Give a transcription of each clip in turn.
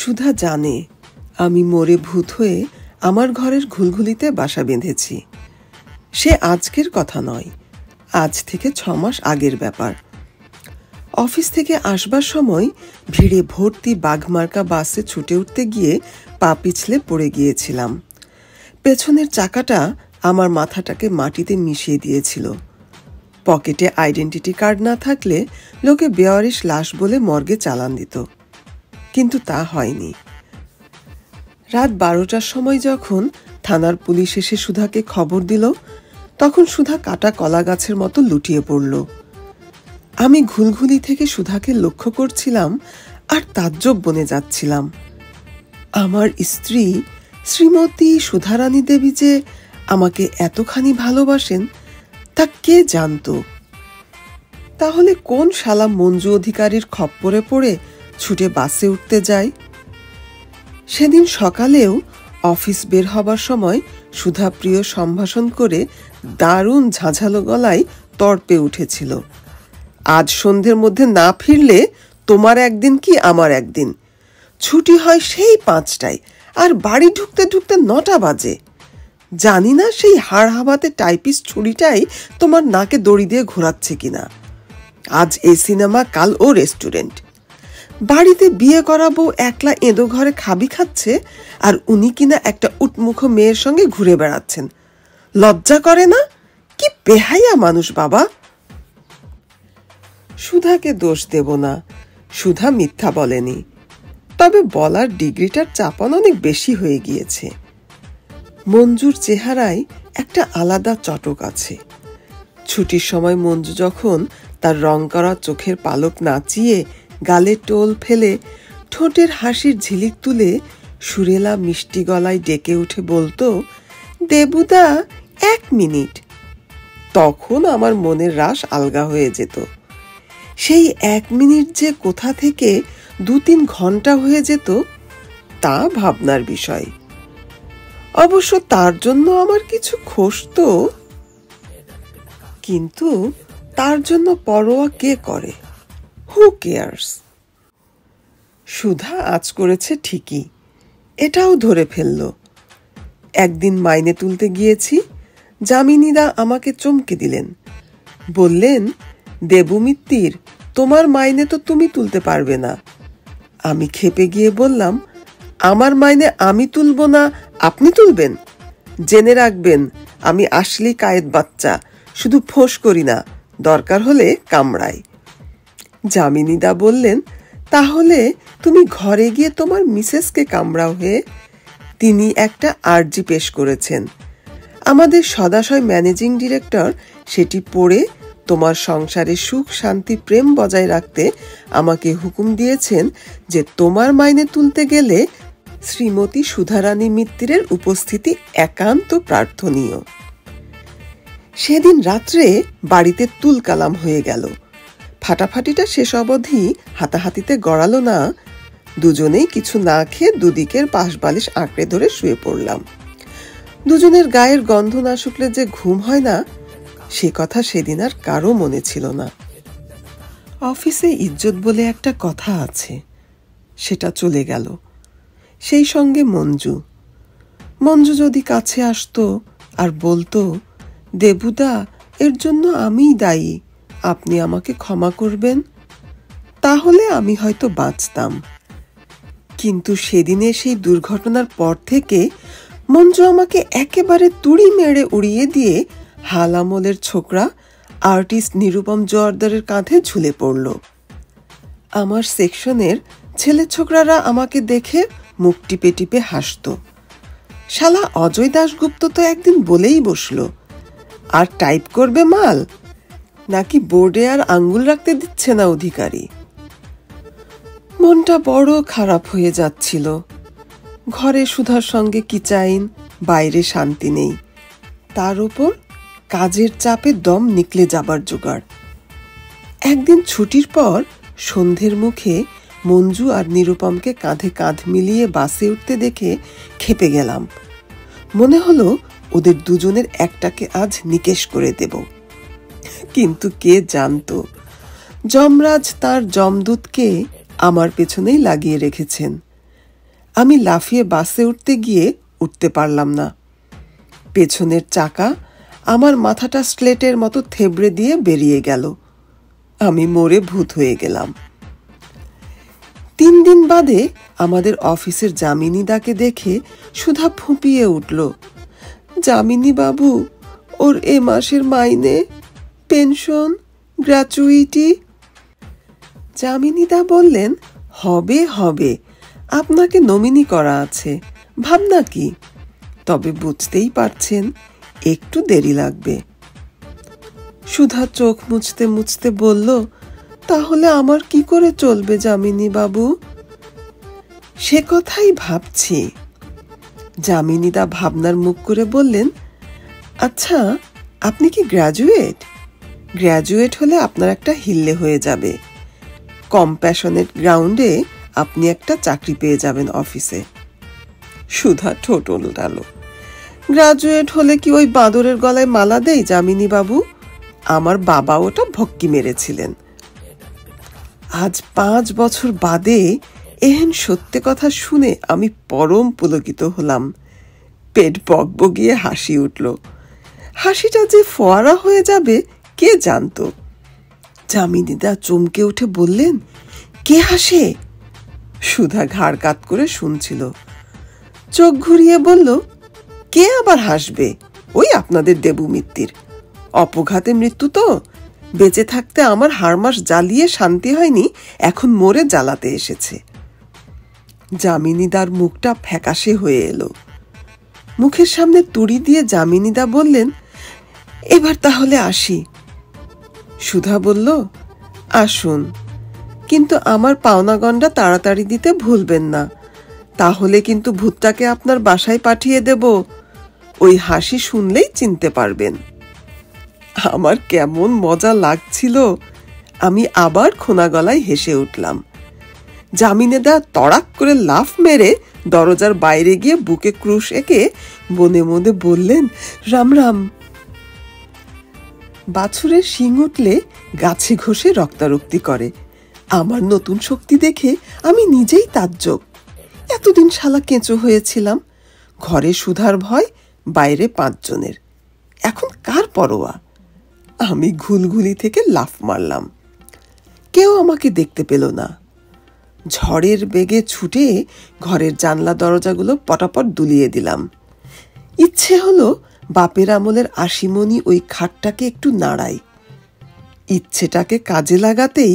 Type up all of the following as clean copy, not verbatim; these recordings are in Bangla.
সুধা জানে আমি মরে ভূত হয়ে আমার ঘরের ঘুলঘুলিতে বাসা বেঁধেছি। সে আজকের কথা নয়, আজ থেকে 6 মাস আগের ব্যাপার। অফিস থেকে আসবার সময় ভিড়ে ভর্তি বাঘমার্কা বাসে ছুটে উঠতে গিয়ে পা পিছলে পড়ে গিয়েছিলাম। পেছনের চাকাটা আমার মাথাটাকে মাটিতে মিশিয়ে দিয়েছিল। পকেটে আইডেন্টিটি কার্ড না থাকলে লোকে বেওয়ারিশ লাশ বলে মর্গে চালান দিত, কিন্তু তা হয়নি। রাত 12টার সময় যখন থানার পুলিশ এসে সুধাকে খবর দিল, তখন সুধা কাটা কলা গাছের মতো লুটিয়ে পড়ল। আমি ঘুলঘুলি থেকে সুধাকে লক্ষ্য করছিলাম আর তাজ্জব বনে যাচ্ছিলাম। আমার স্ত্রী শ্রীমতী সুধারানী দেবী যে আমাকে এতখানি ভালোবাসেন তা কে জানত? তাহলে কোন শালা মঞ্জু অধিকারীর খপ্পরে পড়ে ছুটে বাসে উঠতে যায়? সেদিন সকালেও অফিস বের হবার সময় সুধা প্রিয় সম্ভাষণ করে দারুণ ঝাঁঝালো গলায় তর্পে উঠেছিল, আজ সন্ধ্যের মধ্যে না ফিরলে তোমার একদিন কি আমার একদিন। ছুটি হয় সেই 5টায়, আর বাড়ি ঢুকতে ঢুকতে 9টা বাজে। জানি না সেই হাড় হাবাতে টাইপিস্ট ছুরিটাই তোমার নাকে দড়ি দিয়ে ঘোরাচ্ছে কিনা। আজ এই সিনেমা, কাল ও রেস্টুরেন্ট। বাড়িতে বিয়ে করাবো একলা এঁদো ঘরে খাবি খাচ্ছে, আর উনি কিনা একটা উটমুখ মেয়ের সঙ্গে ঘুরে বেড়াচ্ছেন। লজ্জা করে না? কি বেহাইয়া মানুষ বাবা। সুধাকে দোষ দেব না, সুধা মিথ্যা বলেনি, তবে বলার ডিগ্রিটার চাপান অনেক বেশি হয়ে গিয়েছে। মঞ্জুর চেহারায় একটা আলাদা চটক আছে। ছুটির সময় মঞ্জু যখন তার রং করা চোখের পালক নাচিয়ে গালে টোল ফেলে ঠোঁটের হাসির ঝিলিক তুলে সুরেলা মিষ্টি গলায় ডেকে উঠে বলতো, দেবুদা 1 মিনিট, তখন আমার মনের রাশ আলগা হয়ে যেত। সেই 1 মিনিট যে কোথা থেকে 2-3 ঘন্টা হয়ে যেত তা ভাবনার বিষয়। অবশ্য তার জন্য আমার কিছু খসত, কিন্তু তার জন্য পরোয়া কে করে? Who cares? সুধা আজ করেছে ঠিকই, এটাও ধরে ফেলল। একদিন মাইনে তুলতে গিয়েছি, যামিনীদা আমাকে চমকে দিলেন। বললেন, দেবু মিত্তির, তোমার মাইনে তো তুমি তুলতে পারবে না। আমি ক্ষেপে গিয়ে বললাম, আমার মাইনে আমি তুলব না, আপনি তুলবেন? জেনে রাখবেন, আমি আসলি কায়েত বাচ্চা, শুধু ফোঁস করি না, দরকার হলে কামড়াই। যামিনীদা বললেন, তাহলে তুমি ঘরে গিয়ে তোমার মিসেসকে কামড়াও হে। তিনি একটা আর্জি পেশ করেছেন। আমাদের সদাশয় ম্যানেজিং ডিরেক্টর সেটি পড়ে তোমার সংসারে সুখ শান্তি প্রেম বজায় রাখতে আমাকে হুকুম দিয়েছেন যে তোমার মাইনে তুলতে গেলে শ্রীমতী সুধারানী মিত্তিরের উপস্থিতি একান্ত প্রার্থনীয়। সেদিন রাত্রে বাড়িতে তুলকালাম হয়ে গেল। ফাটাফাটিটা শেষ অবধি হাতাহাতিতে গড়ালো না। দুজনেই কিছু না খেয়ে দুদিকের পাশবালিশ আঁকড়ে ধরে শুয়ে পড়লাম। দুজনের গায়ের গন্ধ না শুকলে যে ঘুম হয় না, সে কথা সেদিন আর কারো মনে ছিল না। অফিসে ইজ্জত বলে একটা কথা আছে, সেটা চলে গেল। সেই সঙ্গে মঞ্জু যদি কাছে আসতো আর বলতো, দেবুদা, এর জন্য আমিই দায়ী, আপনি আমাকে ক্ষমা করবেন, তাহলে আমি হয়তো বাঁচতাম। কিন্তু সেদিনে সেই দুর্ঘটনার পর থেকে মঞ্জু আমাকে একেবারে তুড়ি মেরে উড়িয়ে দিয়ে হাল আমলের ছোকরা আর্টিস্ট নিরুপম জোয়ারদারের কাঁধে ঝুলে পড়ল। আমার সেকশনের ছেলে ছোকরারা আমাকে দেখে মুখ টিপে টিপে হাসত। শালা অজয় দাশগুপ্ত তো একদিন বলেই বসলো, আর টাইপ করবে মাল, নাকি বোর্ডে আর আঙ্গুল রাখতে দিচ্ছে না অধিকারী। মনটা বড় খারাপ হয়ে যাচ্ছিল। ঘরে সুধার সঙ্গে কিচাইন, বাইরে শান্তি নেই, তার উপর কাজের চাপে দম নিকলে যাবার জোগাড়। একদিন ছুটির পর সন্ধ্যের মুখে মঞ্জু আর নিরুপমকে কাঁধে কাঁধ মিলিয়ে বাসে উঠতে দেখে খেপে গেলাম। মনে হলো ওদের দুজনের একটাকে আজ নিকেশ করে দেব। কিন্তু কে জানতো যমরাজ তার যমদূতকে আমার পেছনেই লাগিয়ে রেখেছেন। আমি লাফিয়ে বাসে উঠতে গিয়ে উঠতে পারলাম না। পেছনের চাকা আমার মাথাটা স্লেটের মতো থেবড়ে দিয়ে বেরিয়ে গেল। আমি মরে ভূত হয়ে গেলাম। 3 দিন বাদে আমাদের অফিসের যামিনীদাকে দেখে সুধা ফুঁপিয়ে উঠল, যামিনী বাবু, ওর এ মাসের মাইনে, পেনশন, গ্র্যাচুইটি। যামিনীদা বললেন, হবে হবে, আপনাকে নমিনি করা আছে, ভাবনা কি, তবে বুঝতেই পারছেন একটু দেরি লাগবে। সুধা চোখ মুছতে মুছতে বলল, তাহলে আমার কি করে চলবে যামিনী বাবু? সে কথাই ভাবছি। যামিনীদা ভাবনার মুখ করে বললেন, আচ্ছা, আপনি কি গ্র্যাজুয়েট? গ্র্যাজুয়েট হলে আপনার একটা হিল্লে হয়ে যাবে। কম্প্যাশনেট গ্রাউন্ডে আপনি একটা চাকরি পেয়ে যাবেন অফিসে। সুধা ঠোঁট উল্টালো, গ্র্যাজুয়েট হলে কি ওই বাঁদরের গলায় মালা দেই যামিনী বাবু? আমার বাবা ওটা ভক্কি মেরেছিলেন। আজ 5 বছর বাদে এহেন সত্যি কথা শুনে আমি পরম পুলকিত হলাম। পেট বগবগিয়ে হাসি উঠল। হাসিটা যে ফোয়ারা হয়ে যাবে কে জানত। যামিনীদা চমকে উঠে বললেন, কে হাসে? সুধা ঘাড় কাত করে শুনছিল। চোখ ঘুরিয়ে বলল, কে আবার হাসবে? ওই আপনাদের দেবু মিত্তির। অপঘাতে মৃত্যু তো, বেঁচে থাকতে আমার হাড়মাস জ্বালিয়ে শান্তি হয়নি, এখন মরে জ্বালাতে এসেছে। যামিনীদার মুখটা ফ্যাকাশে হয়ে এলো। মুখের সামনে তুড়ি দিয়ে যামিনীদা বললেন, এবার তাহলে আসি। সুধা বলল, আসুন, কিন্তু আমার পাওনা গন্ডা তাড়াতাড়ি দিতে ভুলবেন না, তাহলে কিন্তু ভূতটাকে আপনার বাসায় পাঠিয়ে দেব। ওই হাসি শুনলেই চিনতে পারবেন। আমার কেমন মজা লাগছিল। আমি আবার খোনা গলায় হেসে উঠলাম। যামিনীদা তড়াক করে লাফ মেরে দরজার বাইরে গিয়ে বুকে ক্রুশ এঁকে মনে মনে বললেন, রাম রাম। বাছুরের শিং উঠলে গাছে ঘষে রক্তারক্তি করে। আমার নতুন শক্তি দেখে আমি নিজেই তাজ্জব। এতদিন শালা কেঁচো হয়েছিলাম। ঘরে সুধার ভয়, বাইরে 5 জনের। এখন কার পরোয়া? আমি ঘুলঘুলি থেকে লাফ মারলাম। কেউ আমাকে দেখতে পেল না। ঝড়ের বেগে ছুটে ঘরের জানলা দরজাগুলো পটাপট দুলিয়ে দিলাম। ইচ্ছে হলো বাপের আমলের আশিমণি ওই খাটটাকে একটু নাড়াই। ইচ্ছেটাকে কাজে লাগাতেই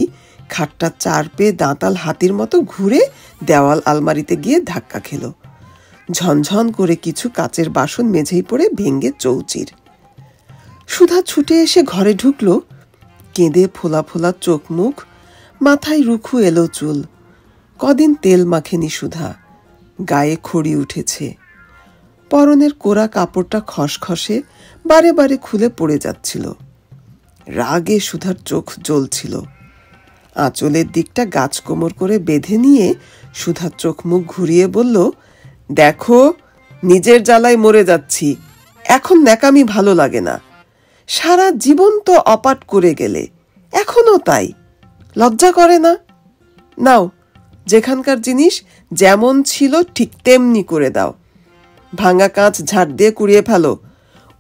খাটটা 4 পেয়ে দাঁতাল হাতির মতো ঘুরে দেওয়াল আলমারিতে গিয়ে ধাক্কা খেল। ঝনঝন করে কিছু কাচের বাসন মেঝেই পড়ে ভেঙে চৌচির। সুধা ছুটে এসে ঘরে ঢুকলো। কেঁদে ফোলা ফোলা চোখ মুখ, মাথায় রুখু এলো চুল। কদিন তেল মাখেনি সুধা, গায়ে খড়ি উঠেছে। পরনের কোরা কাপড়টা খসখসে, বারে বারে খুলে পড়ে যাচ্ছিল। রাগে সুধার চোখ জ্বলছিল। আঁচলের দিকটা গাছ কোমর করে বেঁধে নিয়ে সুধার চোখ মুখ ঘুরিয়ে বলল, দেখো, নিজের জ্বালায় মরে যাচ্ছি, এখন ন্যাকামি ভালো লাগে না। সারা জীবন তো অপাট করে গেলে, এখনো তাই, লজ্জা করে না? নাও, যেখানকার জিনিস যেমন ছিল ঠিক তেমনি করে দাও। ভাঙা কাঁচ ঝাড় দিয়ে কুড়িয়ে ফেলো।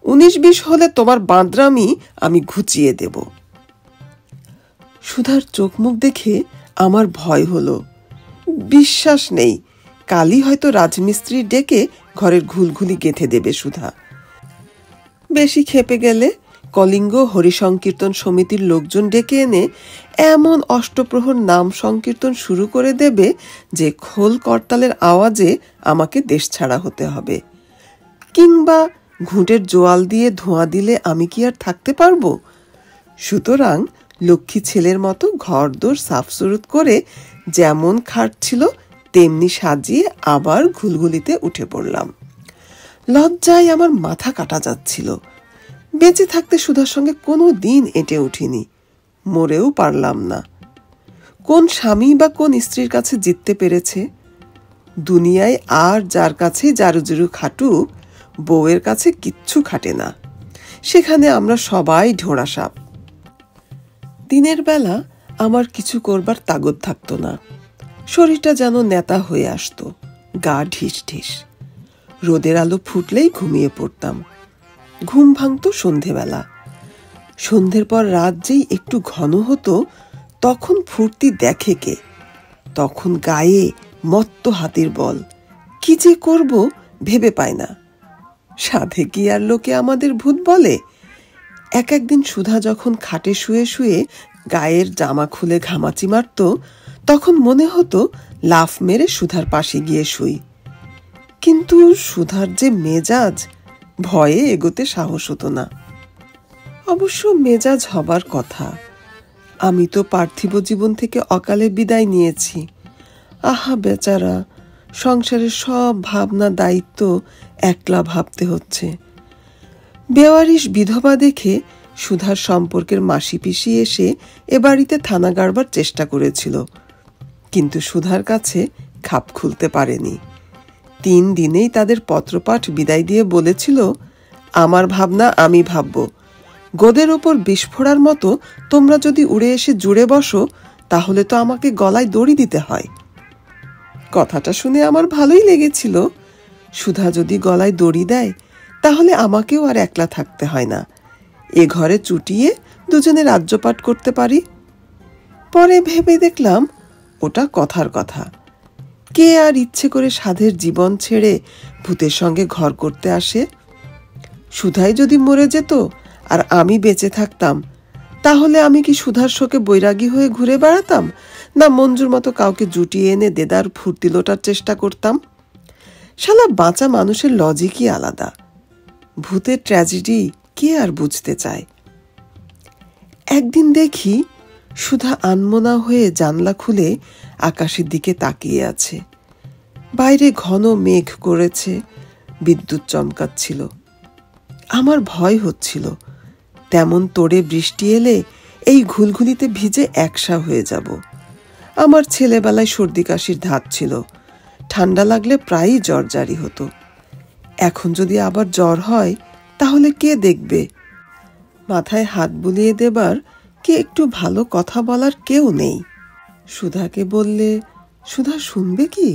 19-20 হলে তোমার বাঁদরামি আমি ঘুচিয়ে দেব। সুধার চোখ মুখ দেখে আমার ভয় হলো। বিশ্বাস নেই, কালই হয়তো রাজমিস্ত্রি ডেকে ঘরের ঘুলঘুলি গেঁথে দেবে সুধা। বেশি খেপে গেলে কলিঙ্গ হরিসংকীর্তন সমিতির লোকজন ডেকে এনে এমন অষ্টপ্রহর নাম সংকীর্তন শুরু করে দেবে যে খোল করতালের আওয়াজে আমাকে দেশ ছাড়া হতে হবে। কিংবা ঘুঁটের জোয়াল দিয়ে ধোঁয়া দিলে আমি কি আর থাকতে পারবো? সুতরাং লক্ষ্মী ছেলের মতো ঘরদোর সাফসুরুত করে যেমন খাট ছিল তেমনি সাজিয়ে আবার ঘুলঘুলিতে উঠে পড়লাম। লজ্জায় আমার মাথা কাটা যাচ্ছিল। বেঁচে থাকতে সুধার সঙ্গে কোনো দিন এঁটে উঠিনি, মরেও পারলাম না। কোন স্বামী বা কোন স্ত্রীর কাছে জিততে পেরেছে? দুনিয়ায় আর যার কাছে জারুজুরু খাটুক, বউয়ের কাছে কিচ্ছু খাটে না। সেখানে আমরা সবাই ঢোড়া সাপ। দিনের বেলা আমার কিছু করবার তাগদ থাকতো না। শরীরটা যেন নেতা হয়ে আসতো, গা ঢিস ঢিস। রোদের আলো ফুটলেই ঘুমিয়ে পড়তাম। ঘুম ভাঙত সন্ধেবেলা। সন্ধ্যের পর রাত যেই একটু ঘন হতো, তখন ফুর্তি দেখে কে? তখন গায়ে মত্ত হাতির বল। কি যে করব ভেবে পায় না। সাধে কি আর লোকে আমাদের ভূত বলে? একদিন সুধা যখন খাটে শুয়ে শুয়ে গায়ের জামা খুলে ঘামাচি মারত, তখন মনে হতো লাফ মেরে সুধার পাশে গিয়ে শুই। কিন্তু সুধার যে মেজাজ, ভয়ে এগোতে সাহস হতো না। অবশ্য মেজাজ হবার কথা। আমি তো পার্থিব জীবন থেকে অকালে বিদায় নিয়েছি। আহা বেচারা, সংসারের সব ভাবনা দায়িত্ব একলা ভাবতে হচ্ছে। বেওয়ারিশ বিধবা দেখে সুধার সম্পর্কের মাসি পিসি এসে এ বাড়িতে থানা গাড়বার চেষ্টা করেছিল, কিন্তু সুধার কাছে খাপ খুলতে পারেনি। 3 দিনেই তাদের পত্রপাঠ বিদায় দিয়ে বলেছিল, আমার ভাবনা আমি ভাবব, গোদের ওপর বিস্ফোরার মতো তোমরা যদি উড়ে এসে জুড়ে বসো, তাহলে তো আমাকে গলায় দড়ি দিতে হয়। কথাটা শুনে আমার ভালোই লেগেছিল। সুধা যদি গলায় দড়ি দেয়, তাহলে আমাকেও আর একলা থাকতে হয় না। এ ঘরে চুটিয়ে দুজনে রাজ্যপাট করতে পারি। পরে ভেবে দেখলাম ওটা কথার কথা। কে আর ইচ্ছে করে সাধের জীবন ছেড়ে ভূতের সঙ্গে ঘর করতে আসে? সুধাই যদি মরে যেত আর আমি বেঁচে থাকতাম, তাহলে আমি কি সুধার শোকে বৈরাগী হয়ে ঘুরে বেড়াতাম, না মঞ্জুর মতো কাউকে জুটিয়ে এনে দেদার ফুর্তি লোটার চেষ্টা করতাম? শালা বাঁচা মানুষের লজিকই আলাদা। ভূতের ট্র্যাজেডি কে আর বুঝতে চায়? একদিন দেখি সুধা আনমনা হয়ে জানলা খুলে আকাশের দিকে তাকিয়ে আছে। বাইরে ঘন মেঘ করেছে, বিদ্যুৎ চমকাচ্ছিল। আমার ভয় হচ্ছিল, তেমন তোড়ে বৃষ্টি এলে এই ঘুলঘুলিতে ভিজে একসা হয়ে যাব। আমার ছেলেবেলায় সর্দি কাশির ধাত ছিল, ঠান্ডা লাগলে প্রায়ই জ্বর জারি হতো। এখন যদি আবার জ্বর হয়, তাহলে কে দেখবে? মাথায় হাত বুলিয়ে দেবার কি একটু ভালো কথা বলার কেউ নেই। সুধাকে বললে সুধা শুনবে কি?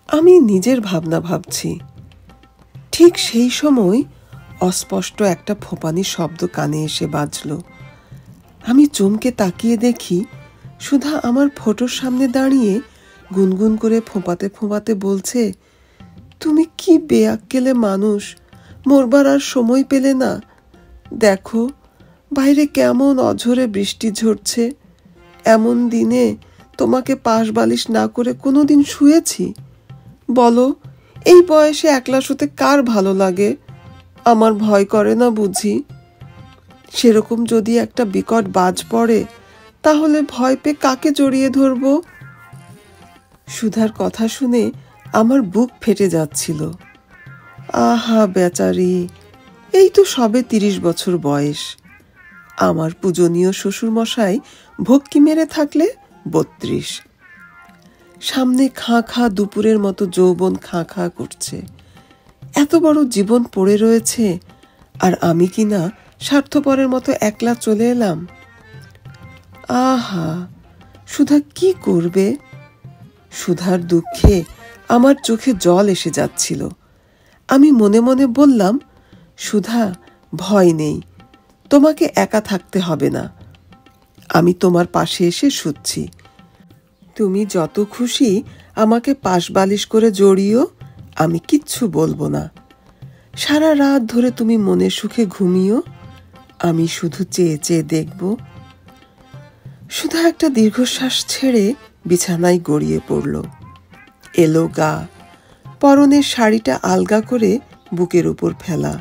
আমি নিজের ভাবনা ভাবছি। ঠিক সেই সময় অস্পষ্ট একটা ফোঁপানি শব্দ কানে এসে বাজল। আমি চমকে তাকিয়ে দেখি সুধা আমার ফটোর সামনে দাঁড়িয়ে গুনগুন করে ফোঁপাতে ফোঁপাতে বলছে, তুমি কি বেয়াক্কেলে মানুষ, মরবার আর সময় পেলে না? দেখো বাইরে কেমন অঝোরে বৃষ্টি ঝরছে। এমন দিনে তোমাকে পাশ বালিশ না করে কোনোদিন শুয়েছি? বলো, এই বয়সে একলা শুতে কার ভালো লাগে? আমার ভয় করে না বুঝি? সেরকম যদি একটা বিকট বাজ পড়ে, তাহলে ভয় পেয়ে কাকে জড়িয়ে ধরব? সুধার কথা শুনে আমার বুক ফেটে যাচ্ছিল। আহা বেচারি, এই তো সবে 30 বছর বয়স। আমার পূজনীয় শ্বশুর মশাই ভক্কি মেরে থাকলে 32। সামনে খাঁ খাঁ দুপুরের মতো যৌবন খাঁ খাঁ করছে। এত বড় জীবন পড়ে রয়েছে, আর আমি কিনা স্বার্থপরের মতো একলা চলে এলাম। আহা, সুধা কি করবে? সুধার দুঃখে আমার চোখে জল এসে যাচ্ছিল। আমি মনে মনে বললাম, সুধা, ভয় নেই, তোমাকে একা থাকতে হবে না। আমি তোমার পাশে এসে শুচ্ছি। তুমি যত খুশি আমাকে পাশ বালিশ করে জড়িও, আমি কিচ্ছু বলবো না। সারা রাত ধরে তুমি মনে সুখে ঘুমিও, আমি শুধু চেয়ে চেয়ে দেখব। সুধা একটা দীর্ঘশ্বাস ছেড়ে বিছানায় গড়িয়ে পড়ল। এলো গা, পরনের শাড়িটা আলগা করে বুকের উপর ফেলা।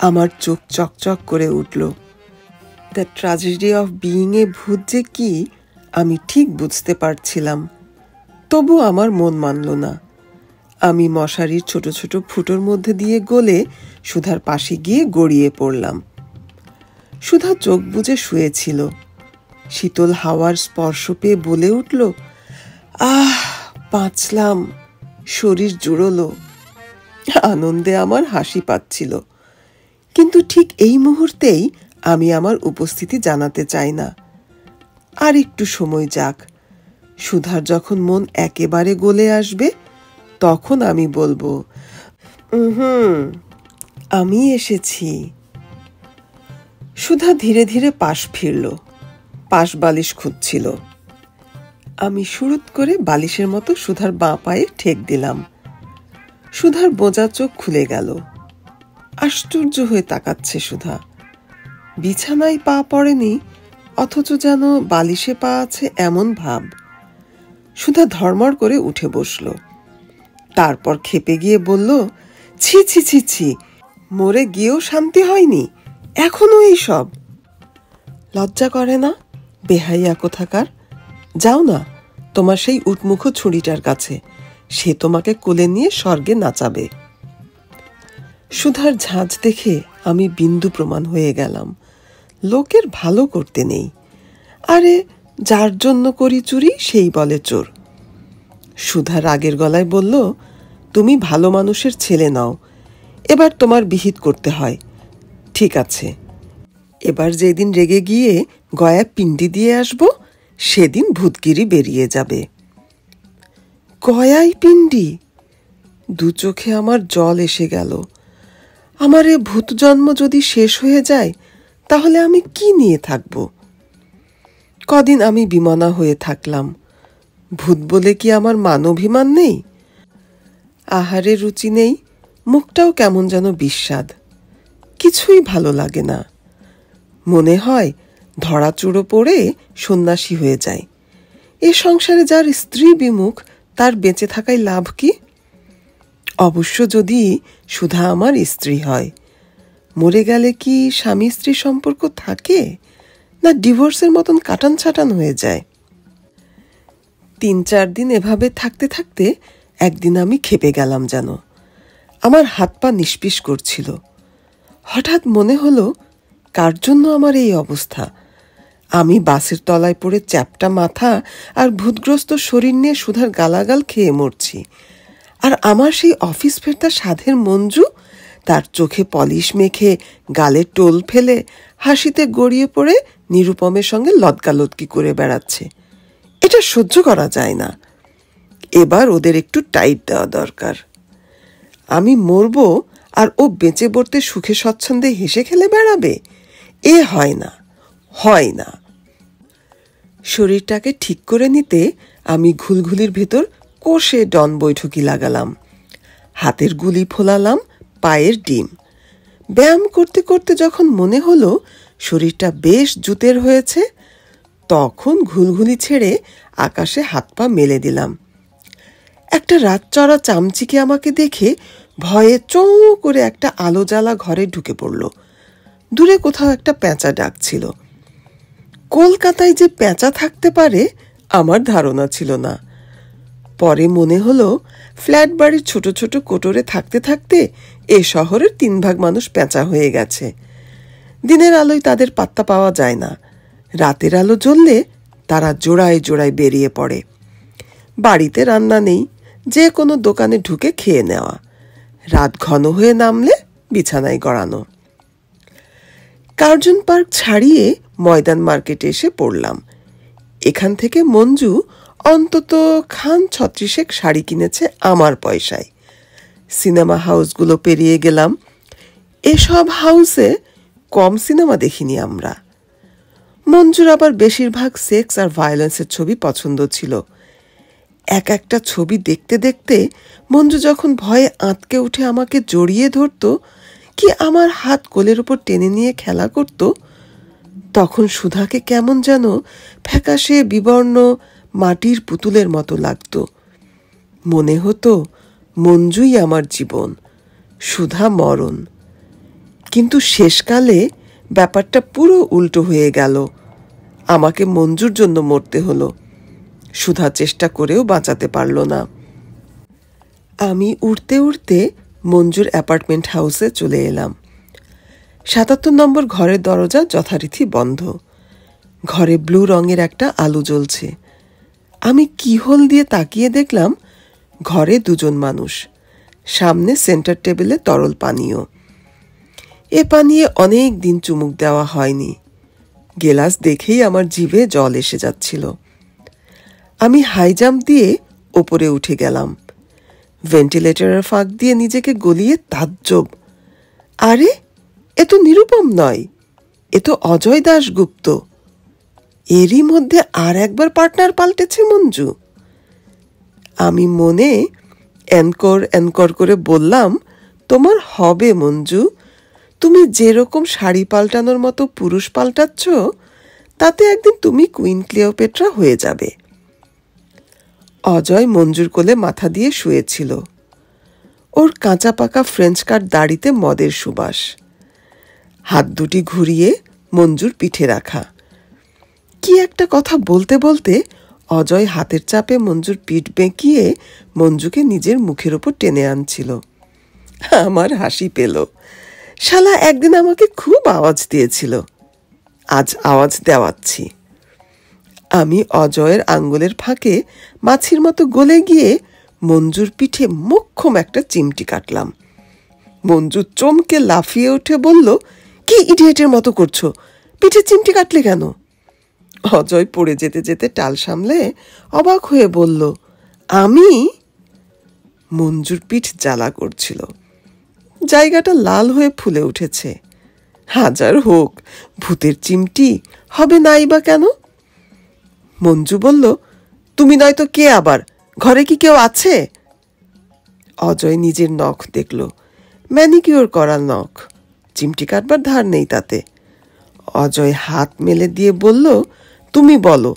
আমার চোখ চকচক করে উঠল। The tragedy of being a ভূত যে কি আমি ঠিক বুঝতে পারছিলাম, তবু আমার মন মানল না। আমি মশারির ছোট ছোট ফুটোর মধ্যে দিয়ে গলে সুধার পাশে গিয়ে গড়িয়ে পড়লাম। সুধা চোখ বুজে শুয়েছিল। শীতল হাওয়ার স্পর্শ পেয়ে বলে উঠল, আহ, বাঁচলাম। শরীর জুড়লো। আনন্দে আমার হাসি পাচ্ছিল। কিন্তু ঠিক এই মুহূর্তেই আমি আমার উপস্থিতি জানাতে চাই না। আর একটু সময় যাক। সুধার যখন মন একেবারে গলে আসবে তখন আমি বলবো, আমি এসেছি। সুধা ধীরে ধীরে পাশ ফিরল, পাশ বালিশ খুঁজছিল। আমি শুরুত করে বালিশের মতো সুধার বাঁ পায়ে ঠেক দিলাম। সুধার বোজা চোখ খুলে গেল। আশ্চর্য হয়ে তাকাচ্ছে সুধা। বিছানায় পা পড়েনি, অথচ যেন বালিশে পা আছে এমন ভাব। সুধা ধর্মর করে উঠে বসল। তারপর খেপে গিয়ে বলল, ছি ছি ছি ছি, মরে গিয়েও শান্তি হয়নি, এখনো এইসব। লজ্জা করে না? বেহাইয়া কোথাকার। যাও না তোমার সেই উটমুখ ছুরিটার কাছে, সে তোমাকে কোলে নিয়ে স্বর্গে নাচাবে। সুধার ঝাঁজ দেখে আমি বিন্দু প্রমাণ হয়ে গেলাম। লোকের ভালো করতে নেই। আরে যার জন্য করি চুরি সেই বলে চোর। সুধা রাগের গলায় বলল, তুমি ভালো মানুষের ছেলে নাও, এবার তোমার বিহিত করতে হয়। ঠিক আছে, এবার যেদিন রেগে গিয়ে গয়া পিণ্ডি দিয়ে আসবো সেদিন ভূতগিরি বেরিয়ে যাবে। গয়াই পিণ্ডি? দু চোখে আমার জল এসে গেল। আমার এ ভূত জন্ম যদি শেষ হয়ে যায় তাহলে আমি কি নিয়ে থাকব? কদিন আমি বিমনা হয়ে থাকলাম। ভূত বলে কি আমার মানভিমান নেই? আহারে রুচি নেই, মুখটাও কেমন যেন বিস্বাদ, কিছুই ভালো লাগে না। মনে হয় ধরাচুড়ো পড়ে সন্ন্যাসী হয়ে যায়। এ সংসারে যার স্ত্রী বিমুখ তার বেঁচে থাকায় লাভ কি? অবশ্য যদি সুধা আমার স্ত্রী হয়, মরে গেলে কি স্বামী স্ত্রী সম্পর্ক থাকে, না ডিভোর্সের মতন কাটান ছাটান হয়ে যায়? 3-4 দিন এভাবে থাকতে থাকতে একদিন আমি খেপে গেলাম যেন। আমার হাত পা নিষ্পিস করছিল। হঠাৎ মনে হলো, কার জন্য আমার এই অবস্থা? আমি বাসের তলায় পড়ে চ্যাপটা মাথা আর ভূতগ্রস্ত শরীর নিয়ে সুধার গালাগাল খেয়ে মরছি। আর আমার সেই অফিস ফেরতা সাধের মঞ্জু তার চোখে পলিশ মেখে, গালে টোল ফেলে, হাসিতে গড়িয়ে পড়ে নিরুপমের সঙ্গে লতকালতকি করে বেড়াচ্ছে। এটা সহ্য করা যায় না। এবার ওদের একটু টাইট দেওয়া দরকার। আমি মরবো আর ও বেঁচে পড়তে সুখে স্বচ্ছন্দে হেসে খেলে বেড়াবে? এ হয় না, হয় না। শরীরটাকে ঠিক করে নিতে আমি ঘুলঘুলির ভেতর কষে ডন বৈঠকি লাগালাম। হাতের গুলি ফোলালাম, পায়ের ডিম। ব্যায়াম করতে করতে যখন মনে হলো শরীরটা বেশ জুতের হয়েছে, তখন ঘুলঘুলি ছেড়ে আকাশে হাত পা মেলে দিলাম। একটা রাতচরা চামচিকে আমাকে দেখে ভয়ে চোঁ করে একটা আলো জ্বালা ঘরে ঢুকে পড়ল। দূরে কোথাও একটা পেঁচা ডাকছিল। কলকাতায় যে পেঁচা থাকতে পারে আমার ধারণা ছিল না। পরে মনে হলো ফ্ল্যাট বাড়ির ছোট ছোট কোটরে থাকতে থাকতে এ শহরের 3 ভাগ মানুষ পেঁচা হয়ে গেছে। দিনের আলোয় তাদের পাত্তা পাওয়া যায় না, রাতের আলো জ্বললে তারা জোড়ায় জোড়ায় বেরিয়ে পড়ে। বাড়িতে রান্না নেই, যে কোনো দোকানে ঢুকে খেয়ে নেওয়া, রাত ঘন হয়ে নামলে বিছানায় গড়ানো। কার্জন পার্ক ছাড়িয়ে ময়দান মার্কেটে এসে পড়লাম। এখান থেকে মঞ্জু অন্তত খান 36 শাড়ি কিনেছে আমার পয়সায়। সিনেমা হাউসগুলো পেরিয়ে গেলাম। এসব হাউসে কম সিনেমা দেখিনি আমরা। মঞ্জুর আবার বেশিরভাগ সেক্স আর ভায়োলেন্সের ছবি পছন্দ ছিল। এক একটা ছবি দেখতে দেখতে মঞ্জু যখন ভয়ে আঁতকে উঠে আমাকে জড়িয়ে ধরত, কি আমার হাত কোলের উপর টেনে নিয়ে খেলা করত, তখন সুধাকে কেমন যেন ফ্যাকাশে বিবর্ণ মাটির পুতুলের মতো লাগত। মনে হতো মঞ্জুই আমার জীবন, সুধা মরণ। কিন্তু শেষকালে ব্যাপারটা পুরো উল্টো হয়ে গেল। আমাকে মঞ্জুর জন্য মরতে হলো। সুধা চেষ্টা করেও বাঁচাতে পারল না। আমি উড়তে উড়তে মঞ্জুর অ্যাপার্টমেন্ট হাউসে চলে এলাম। 77 নম্বর ঘরের দরজা যথারীতি বন্ধ। ঘরে ব্লু রঙের একটা আলো জ্বলছে। আমি কিহোল দিয়ে তাকিয়ে দেখলাম ঘরে 2 জন মানুষ, সামনে সেন্টার টেবিলে তরল পানীয়। এ পানীয়ে অনেক দিন চুমুক দেওয়া হয়নি। গেলাস দেখেই আমার জিভে জল এসে যাচ্ছিল। আমি হাই জাম্প দিয়ে ওপরে উঠে গেলাম। ভেন্টিলেটরের ফাঁক দিয়ে নিজেকে গলিয়ে তাজ্জব, আরে এ তো নিরুপম নয়, এ তো অজয় দাশগুপ্ত। এরই মধ্যে আর একবার পার্টনার পাল্টেছে মঞ্জু। আমি মনে এনকর এনকর করে বললাম, তোমার হবে মঞ্জু, তুমি যেরকম শাড়ি পাল্টানোর মতো পুরুষ পাল্টাচ্ছ, তাতে একদিন তুমি কুইন ক্লিওপেট্রা হয়ে যাবে। অজয় মঞ্জুর কোলে মাথা দিয়ে শুয়েছিল। ওর কাঁচা পাকা ফ্রেঞ্চ কাট দাড়িতে মদের সুবাস। হাত দুটি ঘুরিয়ে মঞ্জুর পিঠে রাখা। কি একটা কথা বলতে বলতে অজয় হাতের চাপে মঞ্জুর পিঠ বেঁকিয়ে মঞ্জুকে নিজের মুখের ওপর টেনে আনছিল। আমার হাসি পেল। শালা একদিন আমাকে খুব আওয়াজ দিয়েছিল, আজ আওয়াজ দেওয়াচ্ছি। আমি অজয়ের আঙ্গুলের ফাঁকে মাছির মতো গলে গিয়ে মঞ্জুর পিঠে মোক্ষম একটা চিমটি কাটলাম। মঞ্জু চমকে লাফিয়ে উঠে বলল, কি ইডিয়েটের মতো করছো, পিঠে চিমটি কাটলে কেন? অজয় পড়ে যেতে যেতে টাল সামলে অবাক হয়ে বলল, আমি? মঞ্জুর পিঠ জ্বালা করছিল, জায়গাটা লাল হয়ে ফুলে উঠেছে। হাজার হোক, ভূতের চিমটি হবে নাই বা কেন? মঞ্জু বলল, তুমি নয়তো কে আবার, ঘরে কি কেউ আছে? অজয় নিজের নখ দেখল, ম্যানিকিওর করা নখ, চিমটি কাটবার ধার নেই তাতে। অজয় হাত মেলে দিয়ে বলল, তুমি বলো,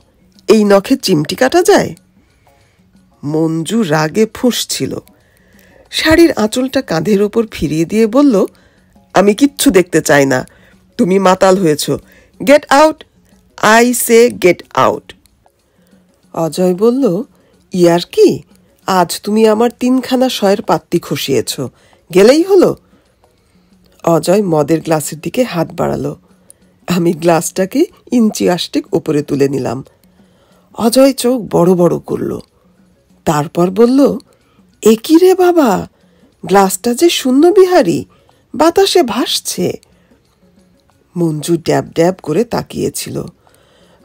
এই নখে চিমটি কাটা যায়? মঞ্জু রাগে ফুঁসছিল। শাড়ির আঁচলটা কাঁধের ওপর ফিরিয়ে দিয়ে বলল, আমি কিচ্ছু দেখতে চাই না, তুমি মাতাল হয়েছ, get out, I say get out. Ajay বলল, ইয়ার কি, আজ তুমি আমার 3খানা শয়ের পাত্তি খসিয়েছ, গেলেই হলো। অজয় মদের গ্লাসের দিকে হাত বাড়ালো। আমি গ্লাসটাকে ইঞ্চি আষ্টেক ওপরে তুলে নিলাম। অজয় চোখ বড় বড় করল, তারপর বলল, এ কি রে বাবা, গ্লাসটা যে শূন্য বিহারী, বাতাসে ভাসছে। মঞ্জু ড্যাব ড্যাব করে তাকিয়েছিল,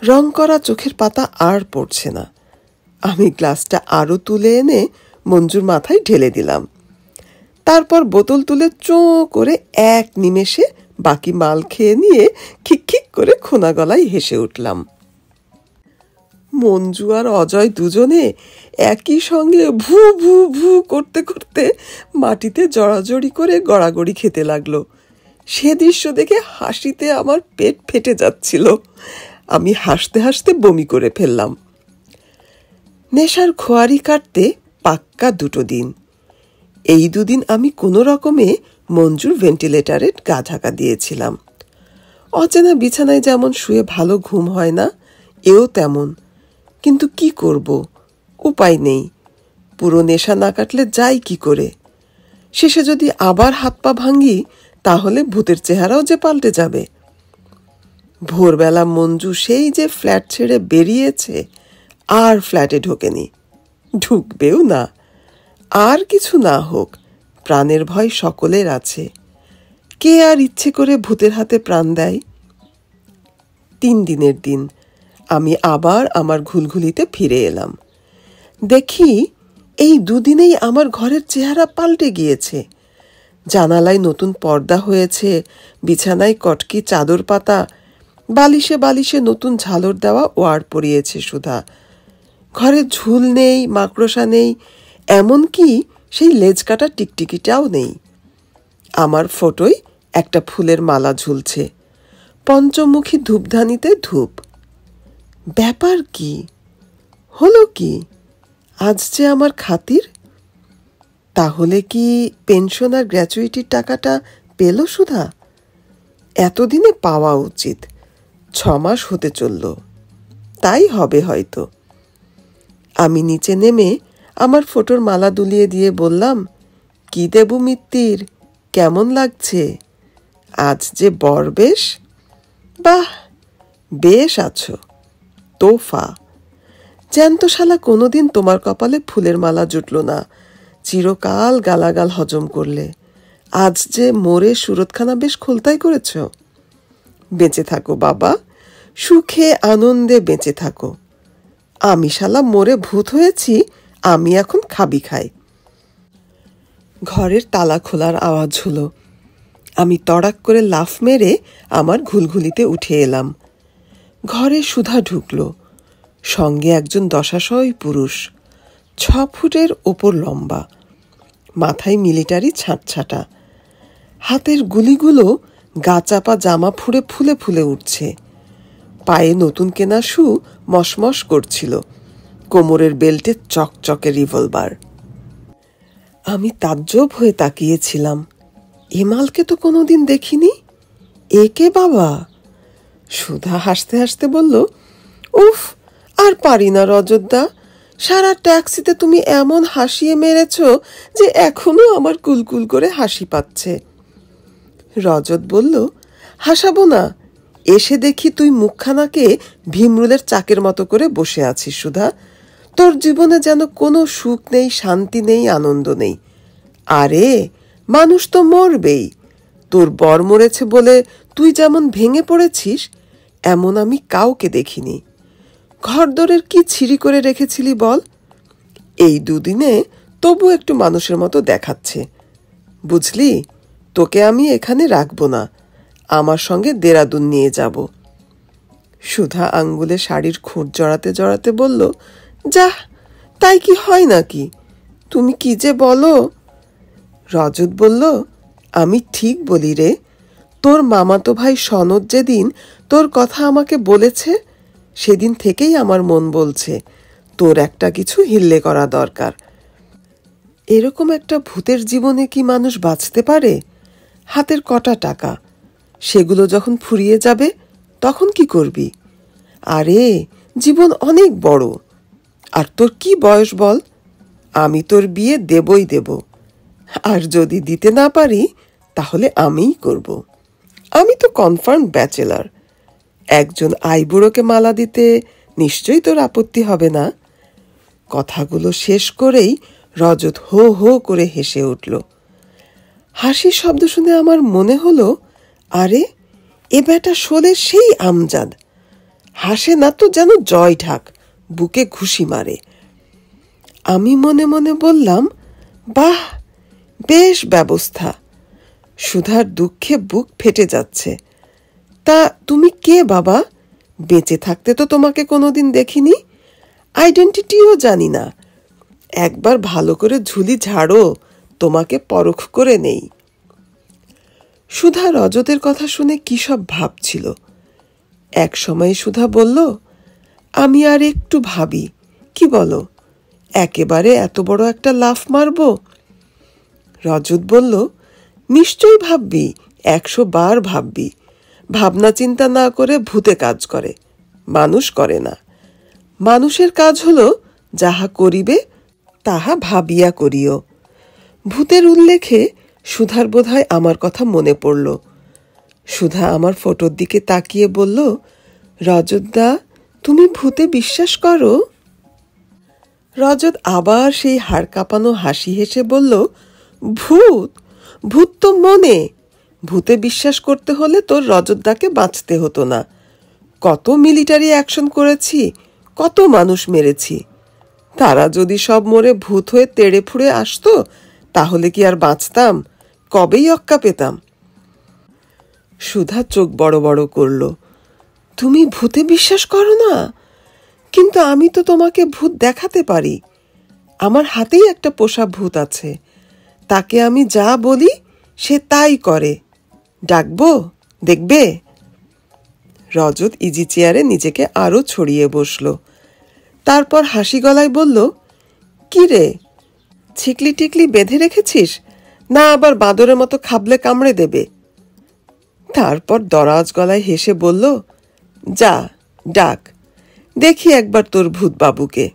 রং করা চোখের পাতা আর পড়ছে না। আমি গ্লাসটা আরো তুলে এনে মঞ্জুর মাথায় ঢেলে দিলাম। তারপর বোতল তুলে চোঁ করে এক নিমেষে বাকি মাল খেয়ে নিয়ে খিক করে খোনা গলায় হেসে উঠলাম। মঞ্জু আর অজয় দুজনে একই সঙ্গে ভু ভু ভু করতে করতে মাটিতে জড়াজড়ি করে গড়াগড়ি খেতে লাগলো। সে দৃশ্য দেখে হাসিতে আমার পেট ফেটে যাচ্ছিল। আমি হাসতে হাসতে বমি করে ফেললাম। নেশার খোয়ারি কাটতে পাক্কা 2 দিন। এই 2 দিন আমি কোনো রকমে মঞ্জুর ভেন্টিলেটারে গা ঢাকা দিয়েছিলাম। অচেনা বিছানায় যেমন শুয়ে ভালো ঘুম হয় না, এও তেমন। কিন্তু কি করব, উপায় নেই। পুরো নেশা না কাটলে যাই কি করে? শেষে যদি আবার হাত পা ভাঙি, তাহলে ভূতের চেহারাও যে পাল্টে যাবে। ভোরবেলা মঞ্জু সেই যে ফ্ল্যাট ছেড়ে বেরিয়েছে, আর ফ্ল্যাটে ঢোকেনি, ঢুকবেও না। আর কিছু না হোক, প্রাণের ভয় সকলের আছে, কে আর ইচ্ছে করে ভূতের হাতে প্রাণ দেয়? 3 দিনের দিন আমি আবার আমার ঘুলঘুলিতে ফিরে এলাম। দেখি এই 2 দিনেই আমার ঘরের চেহারা পাল্টে গিয়েছে। জানালায় নতুন পর্দা হয়েছে, বিছানায় কটকি চাদর পাতা, বালিশে বালিশে নতুন ঝালর দেওয়া ওয়ার পরিয়েছে সুধা। ঘরে ঝুল নেই, মাকড়সা নেই, এমনকি সেই লেজ কাটা টিকটিকিটাও নেই। আমার ফটোয় একটা ফুলের মালা ঝুলছে, পঞ্চমুখী ধূপধানিতে ধূপ। ব্যাপার কি হলো কি, আজ যে আমার খাতির? তাহলে কি পেনশন আর গ্র্যাচুইটির টাকাটা পেল সুধা? এতদিনে পাওয়া উচিত, 6 মাস হতে চলল, তাই হবে হয়তো। আমি নিচে নেমে আমার ফটোর মালা দুলিয়ে দিয়ে বললাম, কি দেবু মিত্তির, কেমন লাগছে? আজ যে বর বেশ। বাহ, বেশ আছো, তোফা। জ্যান্ত শালা কোনোদিন তোমার কপালে ফুলের মালা জুটল না, চিরকাল গালাগাল হজম করলে। আজ যে মোরে সুরতখানা বেশ খোলতাই করেছ। বেঁচে থাকো বাবা, সুখে আনন্দে বেঁচে থাকো। আমি শালা মরে ভূত হয়েছি, আমি এখন খাবি খাই। ঘরের তালা খোলার আওয়াজ হলো। আমি তড়াক করে লাফ মেরে আমার ঘুলঘুলিতে উঠে এলাম। ঘরে সুধা ঢুকল, সঙ্গে একজন দশাশয় পুরুষ, 6 ফুটের ওপর লম্বা, মাথায় মিলিটারি ছাঁটছাটা, হাতের গুলিগুলো গা চাপা জামা ফুঁড়ে ফুলে ফুলে উঠছে, পায়ে নতুন কেনা শু মশমশ করছিল, কোমরের বেল্টে চকচকে রিভলভার। আমি তাজ্জব হয়ে তাকিয়েছিলাম। এ মালকে তো কোনোদিন দেখিনি। একে বাবা? সুধা হাসতে হাসতে বলল, উফ, আর পারি না রজতদা, সারা ট্যাক্সিতে তুমি এমন হাসিয়ে মেরেছ যে এখনো আমার কুলকুল করে হাসি পাচ্ছে। রজত বলল, হাসাবো না, এসে দেখি তুই মুখখানাকে ভীমরুলের চাকের মতো করে বসে আছিস সুধা। তোর জীবনে যেন কোনো সুখ নেই, শান্তি নেই, আনন্দ নেই। আরে মানুষ তো মরবেই। তোর বর মরেছে বলে তুই যেমন ভেঙে পড়েছিস, এমন আমি কাউকে দেখিনি। ঘরদোরের কি ছিঁড়ি করে রেখেছিলি বল? এই দুদিনে তবু একটু মানুষের মতো দেখাচ্ছে। বুঝলি, তোকে আমি এখানে রাখবো না, আমার সঙ্গে দেরাদুন নিয়ে যাব। সুধা আঙ্গুলে শাড়ির খুঁট জড়াতে জড়াতে বলল, যাহ, তাই কি হয় নাকি? তুমি কি যে বলো। রজত বলল, আমি ঠিক বলি রে। তোর মামাতো ভাই সনদ যেদিন তোর কথা আমাকে বলেছে, সেদিন থেকেই আমার মন বলছে তোর একটা কিছু হিল্লে করা দরকার। এরকম একটা ভূতের জীবনে কি মানুষ বাঁচতে পারে? হাতের কটা টাকা, সেগুলো যখন ফুরিয়ে যাবে তখন কি করবি? আরে জীবন অনেক বড়। আর তোর কি বয়স বল? আমি তোর বিয়ে দেবই দেব, আর যদি দিতে না পারি তাহলে আমিই করব। আমি তো কনফার্ম ব্যাচেলার। একজন আইবুড়োকে মালা দিতে নিশ্চয়ই তোর আপত্তি হবে না। কথাগুলো শেষ করেই রজত হো হো করে হেসে উঠল। হাসির শব্দ শুনে আমার মনে হলো, আরে এ বেটা শোলের সেই আমজাদ। হাসে না তো যেন জয় ঢাক, বুকে ঘুষি মারে। আমি মনে মনে বললাম, বাহ, বেশ ব্যবস্থা। সুধার দুঃখে বুক ফেটে যাচ্ছে। তা তুমি কে বাবা? বেঁচে থাকতে তো তোমাকে কোনোদিন দেখিনি, আইডেন্টিটিও জানি না। একবার ভালো করে ঝুলি ঝাড়ো, তোমাকে পরখ করে নেই। সুধা রজতের কথা শুনে কি সব ভাবছিল। এক সময় সুধা বলল, আমি আর একটু ভাবি, কি বলো? একেবারে এত বড় একটা লাফ মারব? রজত বলল, নিশ্চয়ই ভাববি, 100 বার ভাববি। ভাবনা চিন্তা না করে ভূতে কাজ করে, মানুষ করে না। মানুষের কাজ হলো যাহা করিবে তাহা ভাবিয়া করিও। ভূতের উল্লেখে সুধার বোধহয় আমার কথা মনে পড়ল। সুধা আমার ফটোর দিকে তাকিয়ে বলল, রজতদা, তুমি ভূতে বিশ্বাস করো? রজত আবার সেই হাড় কাঁপানো হাসি হেসে বলল, ভূত? ভূত তো মনে। ভূতে বিশ্বাস করতে হলে তোর রজতদাকে বাঁচতে হতো না। কত মিলিটারি অ্যাকশন করেছি, কত মানুষ মেরেছি। তারা যদি সব মরে ভূত হয়ে তেড়ে ফুড়ে আসতো তাহলে কি আর বাঁচতাম? কবেই অক্কা পেতাম। সুধা চোখ বড় বড় করল। তুমি ভূতে বিশ্বাস করো না? কিন্তু আমি তো তোমাকে ভূত দেখাতে পারি। আমার হাতেই একটা পোষা ভূত আছে, তাকে আমি যা বলি সে তাই করে। ডাকবো, দেখবে? রজত ইজি চেয়ারে নিজেকে আরো ছড়িয়ে বসল। তারপর হাসি গলায় বলল, কি রে, ছিকলি টিকলি বেঁধে রেখেছিস, না আবার বাঁদরের মতো খাবলে কামড়ে দেবে? তারপর দরাজ গলায় হেসে বলল, যা ডাক, দেখি একবার তোর ভূত বাবুকে।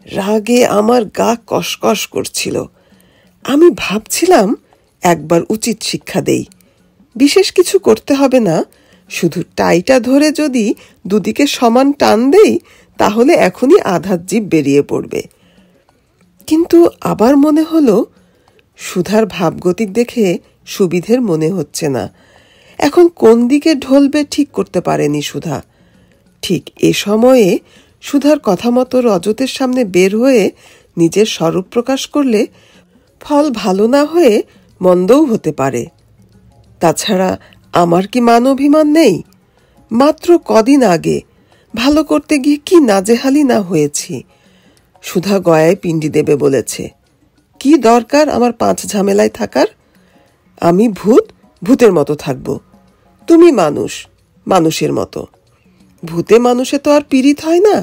রাগে আমার গা কসকস করছিল। আমি ভাবছিলাম একবার উচিত শিক্ষা দেই। বিশেষ কিছু করতে হবে না, শুধু টাইটা ধরে যদি দুদিকে সমান টান দেই তাহলে এখনই আধার জীব বেরিয়ে পড়বে। কিন্তু আবার মনে হলো, সুধার ভাবগতিক দেখে সুবিধের মনে হচ্ছে না। এখন কোন দিকে ঢলবে ঠিক করতে পারেনি সুধা। ঠিক এ সময়ে সুধার কথা মতো রজতের সামনে বের হয়ে নিজের স্বরূপ প্রকাশ করলে ফল ভালো না হয়ে মন্দও হতে পারে। তাছাড়া আমার কি মান অভিমান নেই? মাত্র কদিন আগে ভালো করতে গিয়ে কি নাজেহালি না হয়েছি। সুধা গয়ায় পিণ্ডি দেবে বলেছে। কি দরকার আমার 5 ঝামেলায় থাকার? আমি ভূত, ভূতের মতো থাকব। তুমি মানুষ, মানুষের মতো। ভূতে মানুষে তো আর পীড়িত হয় না।